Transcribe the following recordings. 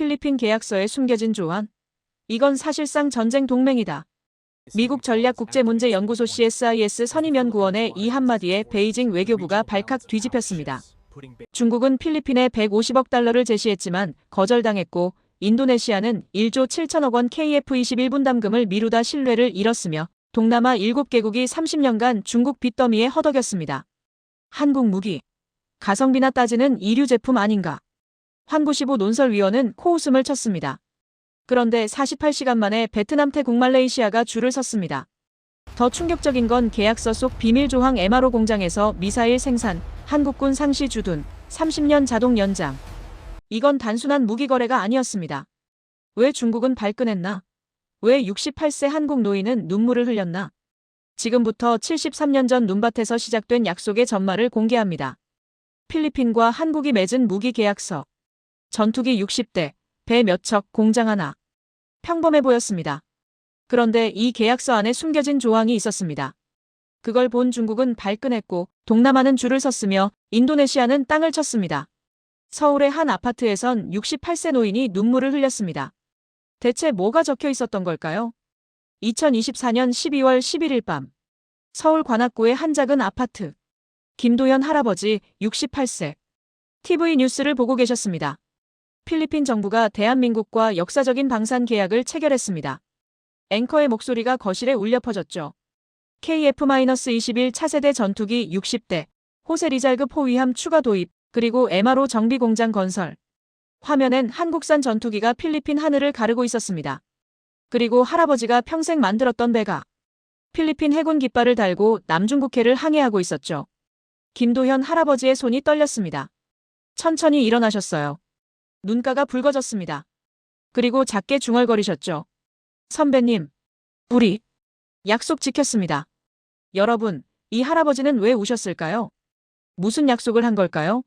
필리핀 계약서에 숨겨진 조항. 이건 사실상 전쟁 동맹이다. 미국 전략국제문제연구소 CSIS 선임연구원의 이 한마디에 베이징 외교부가 발칵 뒤집혔습니다. 중국은 필리핀에 150억 달러를 제시했지만 거절당했고 인도네시아는 1조 7천억 원 KF-21 분담금을 미루다 신뢰를 잃었으며 동남아 7개국이 30년간 중국 빚더미에 허덕였습니다. 한국 무기, 가성비나 따지는 이류 제품 아닌가. 환구시보 논설위원은 코웃음을 쳤습니다. 그런데 48시간 만에 베트남, 태국, 말레이시아가 줄을 섰습니다. 더 충격적인 건 계약서 속 비밀 조항 MRO 공장에서 미사일 생산, 한국군 상시 주둔, 30년 자동 연장. 이건 단순한 무기 거래가 아니었습니다. 왜 중국은 발끈했나? 왜 68세 한국 노인은 눈물을 흘렸나? 지금부터 73년 전 눈밭에서 시작된 약속의 전말을 공개합니다. 필리핀과 한국이 맺은 무기 계약서. 전투기 60대, 배 몇 척, 공장 하나. 평범해 보였습니다. 그런데 이 계약서 안에 숨겨진 조항이 있었습니다. 그걸 본 중국은 발끈했고 동남아는 줄을 섰으며 인도네시아는 땅을 쳤습니다. 서울의 한 아파트에선 68세 노인이 눈물을 흘렸습니다. 대체 뭐가 적혀 있었던 걸까요? 2024년 12월 11일 밤. 서울 관악구의 한 작은 아파트. 김도현 할아버지 68세. TV 뉴스를 보고 계셨습니다. 필리핀 정부가 대한민국과 역사적인 방산 계약을 체결했습니다. 앵커의 목소리가 거실에 울려 퍼졌죠. KF-21 차세대 전투기 60대, 호세 리잘급 호위함 추가 도입, 그리고 MRO 정비 공장 건설. 화면엔 한국산 전투기가 필리핀 하늘을 가르고 있었습니다. 그리고 할아버지가 평생 만들었던 배가 필리핀 해군 깃발을 달고 남중국해를 항해하고 있었죠. 김도현 할아버지의 손이 떨렸습니다. 천천히 일어나셨어요. 눈가가 붉어졌습니다. 그리고 작게 중얼거리셨죠. 선배님, 우리 약속 지켰습니다. 여러분, 이 할아버지는 왜 우셨을까요? 무슨 약속을 한 걸까요?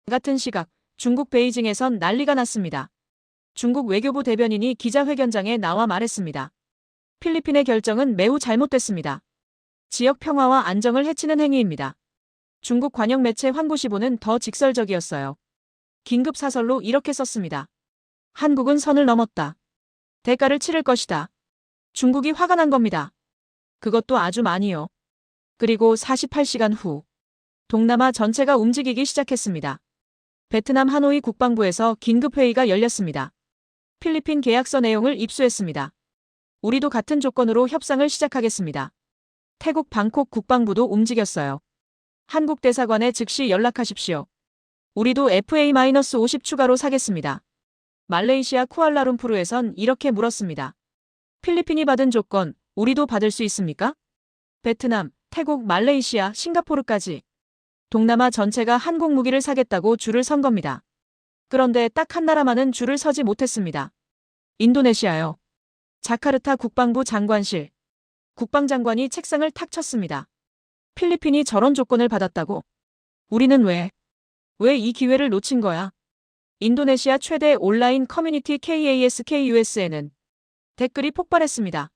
같은 시각, 중국 베이징에선 난리가 났습니다. 중국 외교부 대변인이 기자회견장에 나와 말했습니다. 필리핀의 결정은 매우 잘못됐습니다. 지역 평화와 안정을 해치는 행위입니다. 중국 관영 매체 환구시보는 더 직설적이었어요. 긴급 사설로 이렇게 썼습니다. 한국은 선을 넘었다. 대가를 치를 것이다. 중국이 화가 난 겁니다. 그것도 아주 많이요. 그리고 48시간 후 동남아 전체가 움직이기 시작했습니다. 베트남 하노이 국방부에서 긴급회의가 열렸습니다. 필리핀 계약서 내용을 입수했습니다. 우리도 같은 조건으로 협상을 시작하겠습니다. 태국 방콕 국방부도 움직였어요. 한국 대사관에 즉시 연락하십시오. 우리도 FA-50 추가로 사겠습니다. 말레이시아 쿠알라룸푸르에선 이렇게 물었습니다. 필리핀이 받은 조건, 우리도 받을 수 있습니까? 베트남, 태국, 말레이시아, 싱가포르까지. 동남아 전체가 한국 무기를 사겠다고 줄을 선 겁니다. 그런데 딱 한 나라만은 줄을 서지 못했습니다. 인도네시아요. 자카르타 국방부 장관실. 국방장관이 책상을 탁 쳤습니다. 필리핀이 저런 조건을 받았다고? 우리는 왜 이 기회를 놓친 거야? 인도네시아 최대 온라인 커뮤니티 KASKUSN은 댓글이 폭발했습니다.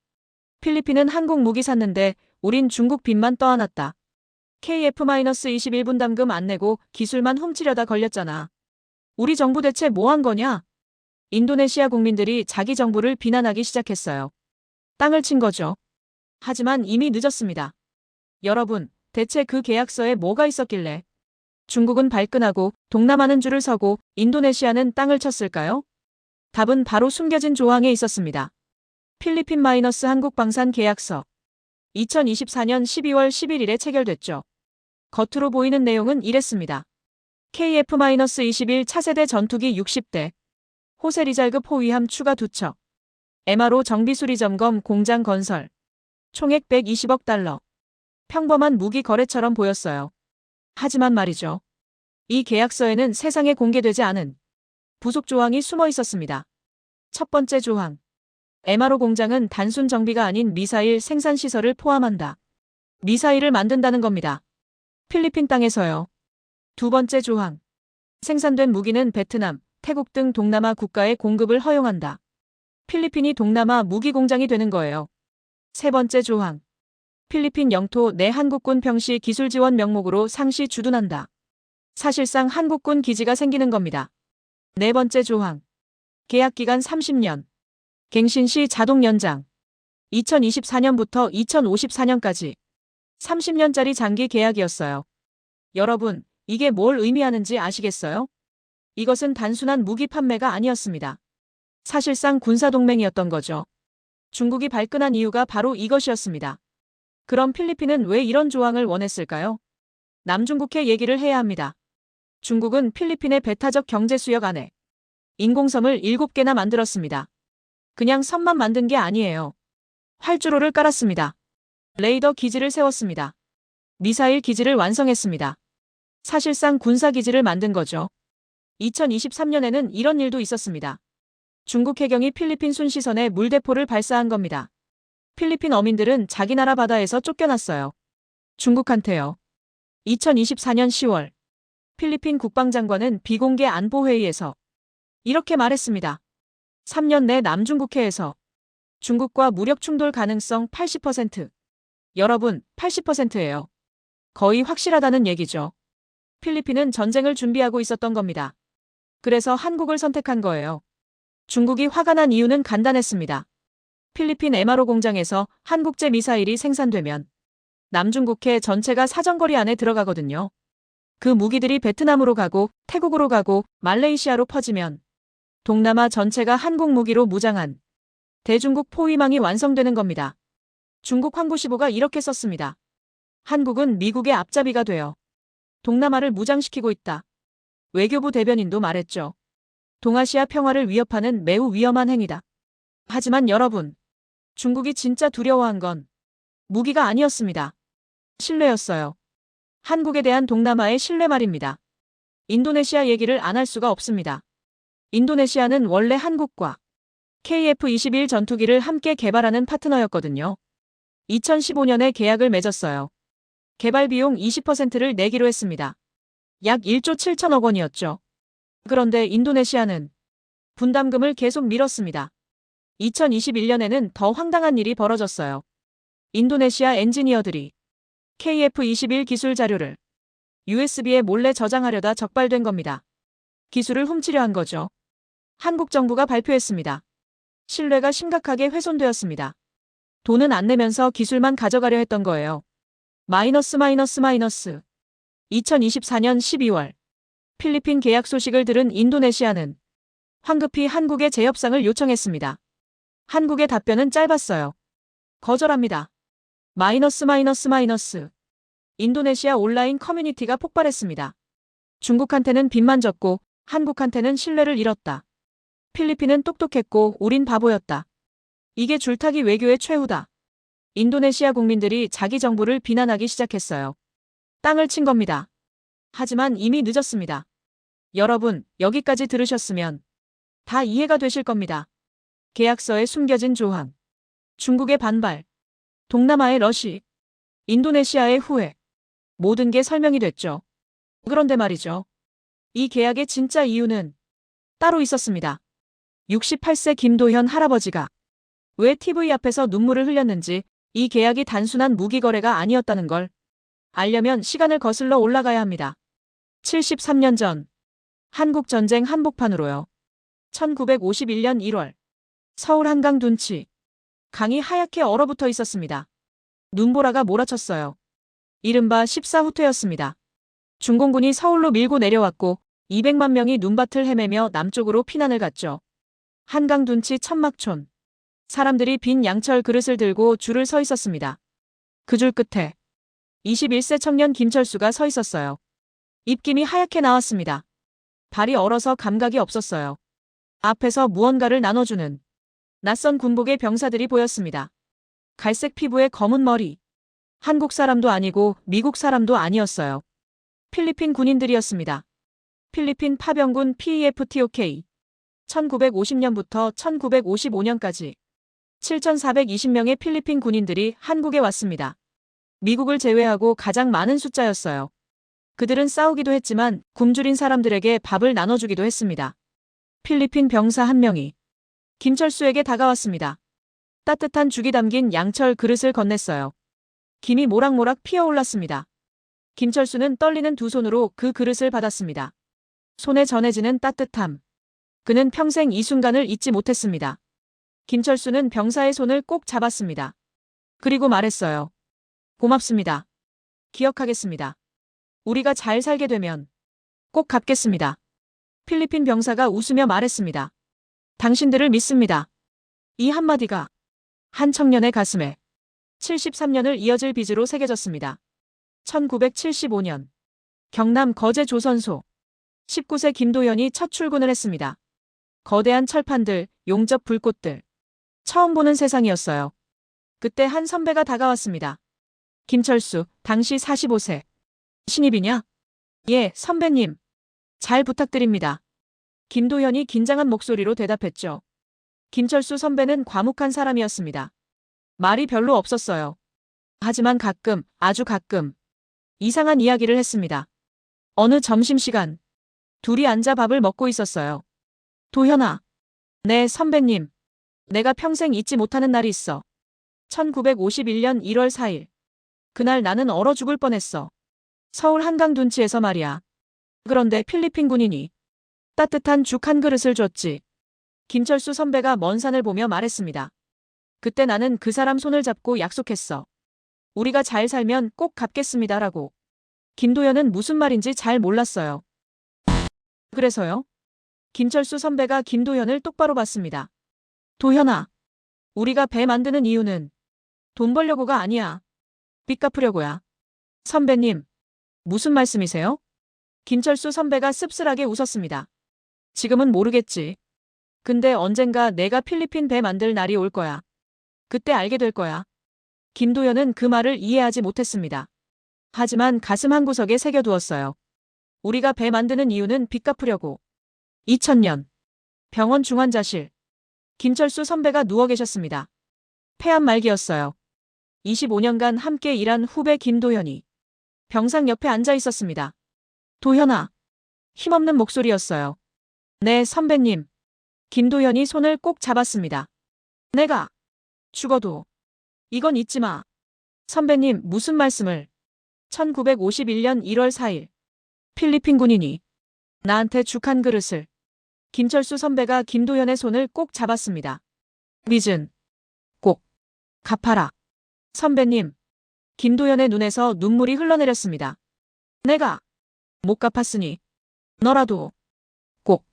필리핀은 한국 무기 샀는데 우린 중국 빚만 떠안았다. KF-21 분담금 안 내고 기술만 훔치려다 걸렸잖아. 우리 정부 대체 뭐 한 거냐? 인도네시아 국민들이 자기 정부를 비난하기 시작했어요. 땅을 친 거죠. 하지만 이미 늦었습니다. 여러분, 대체 그 계약서에 뭐가 있었길래 중국은 발끈하고 동남아는 줄을 서고 인도네시아는 땅을 쳤을까요? 답은 바로 숨겨진 조항에 있었습니다. 필리핀 마이너스 한국 방산 계약서. 2024년 12월 11일에 체결됐죠. 겉으로 보이는 내용은 이랬습니다. KF-21 차세대 전투기 60대, 호세 리잘급 호위함 추가 2척, MRO 정비 수리 점검 공장 건설, 총액 120억 달러. 평범한 무기 거래처럼 보였어요. 하지만 말이죠. 이 계약서에는 세상에 공개되지 않은 부속 조항이 숨어 있었습니다. 첫 번째 조항. MRO 공장은 단순 정비가 아닌 미사일 생산 시설을 포함한다. 미사일을 만든다는 겁니다. 필리핀 땅에서요. 두 번째 조항. 생산된 무기는 베트남, 태국 등 동남아 국가에 공급을 허용한다. 필리핀이 동남아 무기 공장이 되는 거예요. 세 번째 조항. 필리핀 영토 내 한국군 평시 기술 지원 명목으로 상시 주둔한다. 사실상 한국군 기지가 생기는 겁니다. 네 번째 조항. 계약기간 30년. 갱신시 자동 연장. 2024년부터 2054년까지 30년짜리 장기 계약이었어요. 여러분, 이게 뭘 의미하는지 아시겠어요? 이것은 단순한 무기 판매가 아니었습니다. 사실상 군사동맹이었던 거죠. 중국이 발끈한 이유가 바로 이것이었습니다. 그럼 필리핀은 왜 이런 조항을 원했을까요? 남중국해 얘기를 해야 합니다. 중국은 필리핀의 배타적 경제 수역 안에 인공섬을 7개나 만들었습니다. 그냥 섬만 만든 게 아니에요. 활주로를 깔았습니다. 레이더 기지를 세웠습니다. 미사일 기지를 완성했습니다. 사실상 군사기지를 만든 거죠. 2023년에는 이런 일도 있었습니다. 중국 해경이 필리핀 순시선에 물대포를 발사한 겁니다. 필리핀 어민들은 자기 나라 바다에서 쫓겨났어요. 중국한테요. 2024년 10월 필리핀 국방장관은 비공개 안보회의에서 이렇게 말했습니다. 3년 내 남중국해에서 중국과 무력 충돌 가능성 80%. 여러분, 80%예요. 거의 확실하다는 얘기죠. 필리핀은 전쟁을 준비하고 있었던 겁니다. 그래서 한국을 선택한 거예요. 중국이 화가 난 이유는 간단했습니다. 필리핀 MRO 공장에서 한국제 미사일이 생산되면 남중국해 전체가 사정거리 안에 들어가거든요. 그 무기들이 베트남으로 가고 태국으로 가고 말레이시아로 퍼지면 동남아 전체가 한국 무기로 무장한 대중국 포위망이 완성되는 겁니다. 중국 황구시보가 이렇게 썼습니다. 한국은 미국의 앞잡이가 되어 동남아를 무장시키고 있다. 외교부 대변인도 말했죠. 동아시아 평화를 위협하는 매우 위험한 행위다. 하지만 여러분, 중국이 진짜 두려워한 건 무기가 아니었습니다. 신뢰였어요. 한국에 대한 동남아의 신뢰 말입니다. 인도네시아 얘기를 안 할 수가 없습니다. 인도네시아는 원래 한국과 KF-21 전투기를 함께 개발하는 파트너였거든요. 2015년에 계약을 맺었어요. 개발 비용 20%를 내기로 했습니다. 약 1조 7천억 원이었죠. 그런데 인도네시아는 분담금을 계속 미뤘습니다. 2021년에는 더 황당한 일이 벌어졌어요. 인도네시아 엔지니어들이 KF-21 기술 자료를 USB에 몰래 저장하려다 적발된 겁니다. 기술을 훔치려 한 거죠. 한국 정부가 발표했습니다. 신뢰가 심각하게 훼손되었습니다. 돈은 안 내면서 기술만 가져가려 했던 거예요. 마이너스. 2024년 12월 필리핀 계약 소식을 들은 인도네시아는 황급히 한국에 재협상을 요청했습니다. 한국의 답변은 짧았어요. 거절합니다. 마이너스. 인도네시아 온라인 커뮤니티가 폭발했습니다. 중국한테는 빚만 졌고 한국한테는 신뢰를 잃었다. 필리핀은 똑똑했고 우린 바보였다. 이게 줄타기 외교의 최후다. 인도네시아 국민들이 자기 정부를 비난하기 시작했어요. 땅을 친 겁니다. 하지만 이미 늦었습니다. 여러분, 여기까지 들으셨으면 다 이해가 되실 겁니다. 계약서에 숨겨진 조항, 중국의 반발, 동남아의 러시, 인도네시아의 후회, 모든 게 설명이 됐죠. 그런데 말이죠. 이 계약의 진짜 이유는 따로 있었습니다. 68세 김도현 할아버지가 왜 TV 앞에서 눈물을 흘렸는지, 이 계약이 단순한 무기 거래가 아니었다는 걸 알려면 시간을 거슬러 올라가야 합니다. 73년 전 한국전쟁 한복판으로요. 1951년 1월 서울 한강 둔치 강이 하얗게 얼어붙어 있었습니다. 눈보라가 몰아쳤어요. 이른바 14후퇴였습니다. 중공군이 서울로 밀고 내려왔고 200만 명이 눈밭을 헤매며 남쪽으로 피난을 갔죠. 한강 둔치 천막촌. 사람들이 빈 양철 그릇을 들고 줄을 서 있었습니다. 그 줄 끝에 21세 청년 김철수가 서 있었어요. 입김이 하얗게 나왔습니다. 발이 얼어서 감각이 없었어요. 앞에서 무언가를 나눠주는 낯선 군복의 병사들이 보였습니다. 갈색 피부에 검은 머리. 한국 사람도 아니고 미국 사람도 아니었어요. 필리핀 군인들이었습니다. 필리핀 파병군 PEFTOK. 1950년부터 1955년까지 7,420명의 필리핀 군인들이 한국에 왔습니다. 미국을 제외하고 가장 많은 숫자였어요. 그들은 싸우기도 했지만 굶주린 사람들에게 밥을 나눠주기도 했습니다. 필리핀 병사 한 명이 김철수에게 다가왔습니다. 따뜻한 죽이 담긴 양철 그릇을 건넸어요. 김이 모락모락 피어올랐습니다. 김철수는 떨리는 두 손으로 그 그릇을 받았습니다. 손에 전해지는 따뜻함. 그는 평생 이 순간을 잊지 못했습니다. 김철수는 병사의 손을 꼭 잡았습니다. 그리고 말했어요. 고맙습니다. 기억하겠습니다. 우리가 잘 살게 되면 꼭 갚겠습니다. 필리핀 병사가 웃으며 말했습니다. 당신들을 믿습니다. 이 한마디가 한 청년의 가슴에 73년을 이어질 빚으로 새겨졌습니다. 1975년 경남 거제 조선소 19세 김도현이 첫 출근을 했습니다. 거대한 철판들, 용접 불꽃들. 처음 보는 세상이었어요. 그때 한 선배가 다가왔습니다. 김철수, 당시 45세. 신입이냐? 예, 선배님. 잘 부탁드립니다. 김도현이 긴장한 목소리로 대답했죠. 김철수 선배는 과묵한 사람이었습니다. 말이 별로 없었어요. 하지만 가끔, 아주 가끔 이상한 이야기를 했습니다. 어느 점심시간 둘이 앉아 밥을 먹고 있었어요. 도현아. 네, 선배님. 내가 평생 잊지 못하는 날이 있어. 1951년 1월 4일. 그날 나는 얼어 죽을 뻔했어. 서울 한강 둔치에서 말이야. 그런데 필리핀 군인이 따뜻한 죽 한 그릇을 줬지. 김철수 선배가 먼 산을 보며 말했습니다. 그때 나는 그 사람 손을 잡고 약속했어. 우리가 잘 살면 꼭 갚겠습니다라고. 김도현은 무슨 말인지 잘 몰랐어요. 그래서요? 김철수 선배가 김도현을 똑바로 봤습니다. 도현아, 우리가 배 만드는 이유는 돈 벌려고가 아니야. 빚 갚으려고야. 선배님, 무슨 말씀이세요? 김철수 선배가 씁쓸하게 웃었습니다. 지금은 모르겠지. 근데 언젠가 내가 필리핀 배 만들 날이 올 거야. 그때 알게 될 거야. 김도현은 그 말을 이해하지 못했습니다. 하지만 가슴 한구석에 새겨두었어요. 우리가 배 만드는 이유는 빚 갚으려고. 2000년 병원 중환자실. 김철수 선배가 누워 계셨습니다. 폐암 말기였어요. 25년간 함께 일한 후배 김도현이 병상 옆에 앉아 있었습니다. 도현아. 힘없는 목소리였어요. 네, 선배님. 김도현이 손을 꼭 잡았습니다. 내가 죽어도 이건 잊지 마. 선배님, 무슨 말씀을. 1951년 1월 4일. 필리핀 군인이 나한테 죽 한 그릇을. 김철수 선배가 김도현의 손을 꼭 잡았습니다. 빚은 꼭 갚아라. 선배님. 김도현의 눈에서 눈물이 흘러내렸습니다. 내가 못 갚았으니 너라도 꼭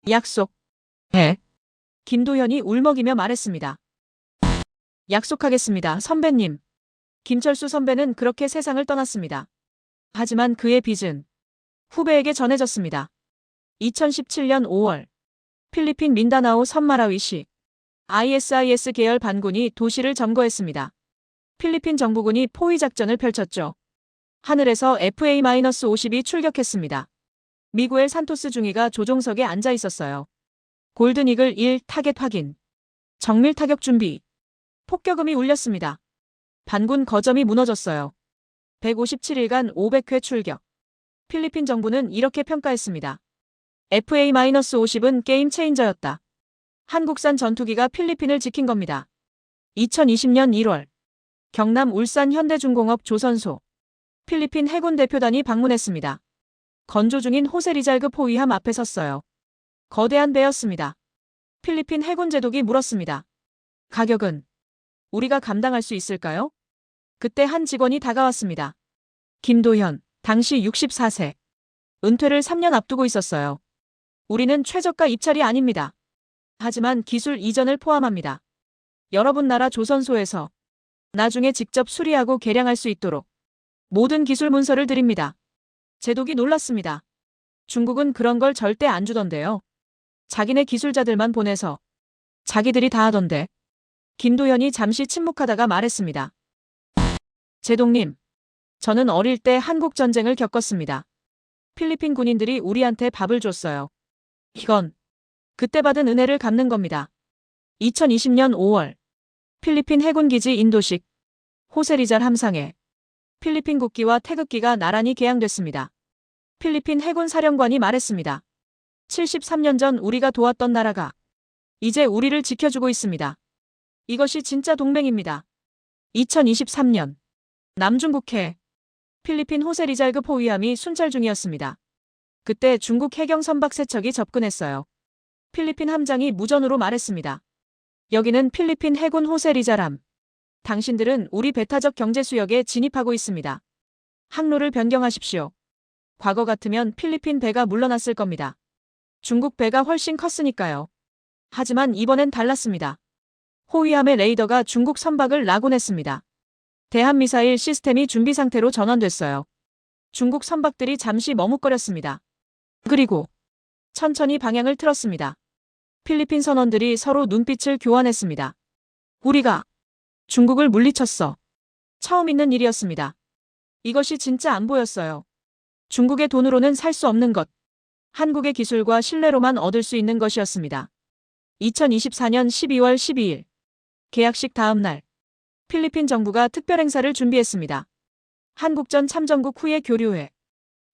약속해. 김도현이 울먹이며 말했습니다. 약속하겠습니다, 선배님. 김철수 선배는 그렇게 세상을 떠났습니다. 하지만 그의 빚은 후배에게 전해졌습니다. 2017년 5월 필리핀 민다나오 섬마라위시 ISIS 계열 반군이 도시를 점거했습니다. 필리핀 정부군이 포위 작전을 펼쳤죠. 하늘에서 FA-52 출격했습니다. 미구엘 산토스 중위가 조종석에 앉아 있었어요. 골든이글 1 타겟 확인. 정밀 타격 준비. 폭격음이 울렸습니다. 반군 거점이 무너졌어요. 157일간 500회 출격. 필리핀 정부는 이렇게 평가했습니다. FA-50은 게임 체인저였다. 한국산 전투기가 필리핀을 지킨 겁니다. 2020년 1월 경남 울산 현대중공업 조선소 필리핀 해군 대표단이 방문했습니다. 건조 중인 호세 리잘급 호위함 앞에 섰어요. 거대한 배였습니다. 필리핀 해군 제독이 물었습니다. 가격은 우리가 감당할 수 있을까요? 그때 한 직원이 다가왔습니다. 김도현, 당시 64세. 은퇴를 3년 앞두고 있었어요. 우리는 최저가 입찰이 아닙니다. 하지만 기술 이전을 포함합니다. 여러분 나라 조선소에서 나중에 직접 수리하고 개량할 수 있도록 모든 기술 문서를 드립니다. 제독이 놀랐습니다. 중국은 그런 걸 절대 안 주던데요. 자기네 기술자들만 보내서 자기들이 다 하던데. 김도현이 잠시 침묵하다가 말했습니다. 제독님, 저는 어릴 때 한국 전쟁을 겪었습니다. 필리핀 군인들이 우리한테 밥을 줬어요. 이건 그때 받은 은혜를 갚는 겁니다. 2020년 5월 필리핀 해군기지 인도식 호세리잘 함상에 필리핀 국기와 태극기가 나란히 개양됐습니다. 필리핀 해군 사령관이 말했습니다. 73년 전 우리가 도왔던 나라가 이제 우리를 지켜주고 있습니다. 이것이 진짜 동맹입니다. 2023년 남중국해 필리핀 호세리잘급 호위함이 순찰 중이었습니다. 그때 중국 해경 선박 세척이 접근했어요. 필리핀 함장이 무전으로 말했습니다. 여기는 필리핀 해군 호세 리자람. 당신들은 우리 배타적 경제수역에 진입하고 있습니다. 항로를 변경하십시오. 과거 같으면 필리핀 배가 물러났을 겁니다. 중국 배가 훨씬 컸으니까요. 하지만 이번엔 달랐습니다. 호위함의 레이더가 중국 선박을 낙온했습니다. 대한미사일 시스템이 준비 상태로 전환됐어요. 중국 선박들이 잠시 머뭇거렸습니다. 그리고 천천히 방향을 틀었습니다. 필리핀 선원들이 서로 눈빛을 교환했습니다. 우리가 중국을 물리쳤어. 처음 있는 일이었습니다. 이것이 진짜 안 보였어요. 중국의 돈으로는 살 수 없는 것. 한국의 기술과 신뢰로만 얻을 수 있는 것이었습니다. 2024년 12월 12일. 계약식 다음 날. 필리핀 정부가 특별행사를 준비했습니다. 한국전 참전국 후에 교류회.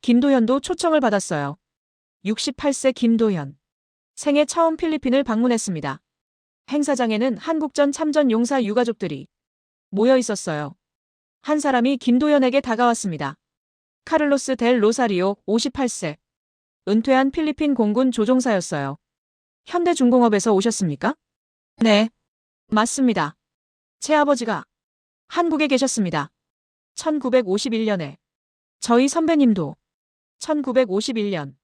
김도현도 초청을 받았어요. 68세 김도현. 생애 처음 필리핀을 방문했습니다. 행사장에는 한국전 참전 용사 유가족들이 모여 있었어요. 한 사람이 김도현에게 다가왔습니다. 카를로스 델 로사리오 58세. 은퇴한 필리핀 공군 조종사였어요. 현대중공업에서 오셨습니까? 네. 맞습니다. 제 아버지가 한국에 계셨습니다. 1951년에. 저희 선배님도 1951년.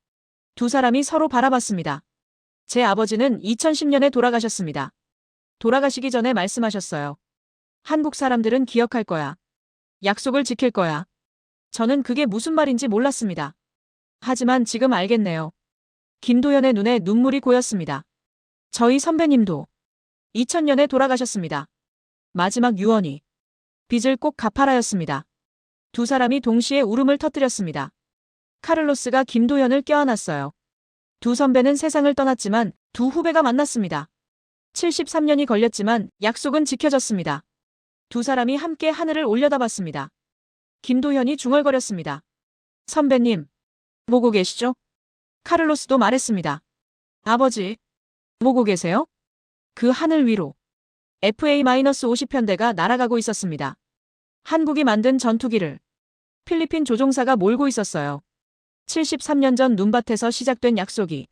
두 사람이 서로 바라봤습니다. 제 아버지는 2010년에 돌아가셨습니다. 돌아가시기 전에 말씀하셨어요. 한국 사람들은 기억할 거야. 약속을 지킬 거야. 저는 그게 무슨 말인지 몰랐습니다. 하지만 지금 알겠네요. 김도현의 눈에 눈물이 고였습니다. 저희 선배님도 2000년에 돌아가셨습니다. 마지막 유언이 빚을 꼭 갚아라였습니다. 두 사람이 동시에 울음을 터뜨렸습니다. 카를로스가 김도현을 껴안았어요. 두 선배는 세상을 떠났지만 두 후배가 만났습니다. 73년이 걸렸지만 약속은 지켜졌습니다. 두 사람이 함께 하늘을 올려다봤습니다. 김도현이 중얼거렸습니다. 선배님, 보고 계시죠? 카를로스도 말했습니다. 아버지, 보고 계세요? 그 하늘 위로 FA-50편대가 날아가고 있었습니다. 한국이 만든 전투기를 필리핀 조종사가 몰고 있었어요. 73년 전 눈밭에서 시작된 약속이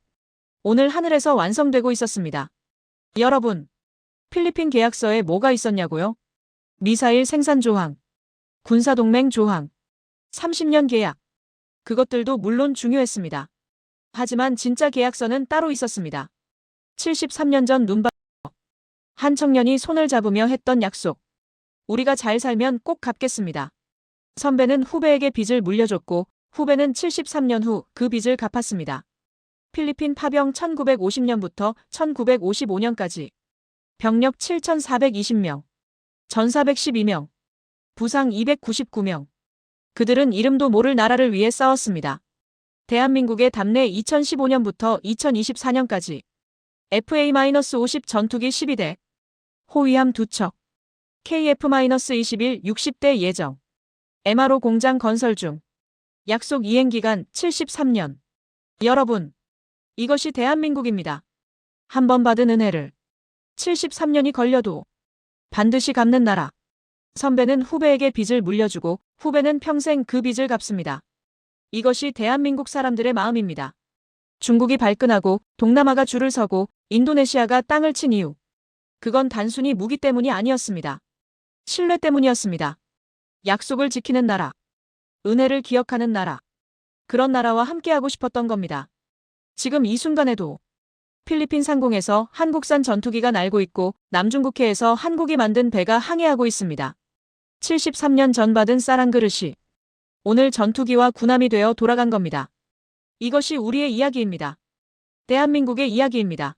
오늘 하늘에서 완성되고 있었습니다. 여러분, 필리핀 계약서에 뭐가 있었냐고요? 미사일 생산 조항, 군사동맹 조항, 30년 계약. 그것들도 물론 중요했습니다. 하지만 진짜 계약서는 따로 있었습니다. 73년 전 눈밭 한 청년이 손을 잡으며 했던 약속. 우리가 잘 살면 꼭 갚겠습니다. 선배는 후배에게 빚을 물려줬고 후배는 73년 후 그 빚을 갚았습니다. 필리핀 파병 1950년부터 1955년까지 병력 7,420명, 전사 112명, 부상 299명. 그들은 이름도 모를 나라를 위해 싸웠습니다. 대한민국의 답례 2015년부터 2024년까지 FA-50 전투기 12대, 호위함 2척, KF-21 60대 예정, MRO 공장 건설 중, 약속 이행 기간 73년. 여러분, 이것이 대한민국입니다. 한 번 받은 은혜를 73년이 걸려도 반드시 갚는 나라. 선배는 후배에게 빚을 물려주고 후배는 평생 그 빚을 갚습니다. 이것이 대한민국 사람들의 마음입니다. 중국이 발끈하고 동남아가 줄을 서고 인도네시아가 땅을 친 이유. 그건 단순히 무기 때문이 아니었습니다. 신뢰 때문이었습니다. 약속을 지키는 나라. 은혜를 기억하는 나라. 그런 나라와 함께하고 싶었던 겁니다. 지금 이 순간에도 필리핀 상공에서 한국산 전투기가 날고 있고 남중국해에서 한국이 만든 배가 항해하고 있습니다. 73년 전 받은 쌀 한 그릇이 오늘 전투기와 군함이 되어 돌아간 겁니다. 이것이 우리의 이야기입니다. 대한민국의 이야기입니다.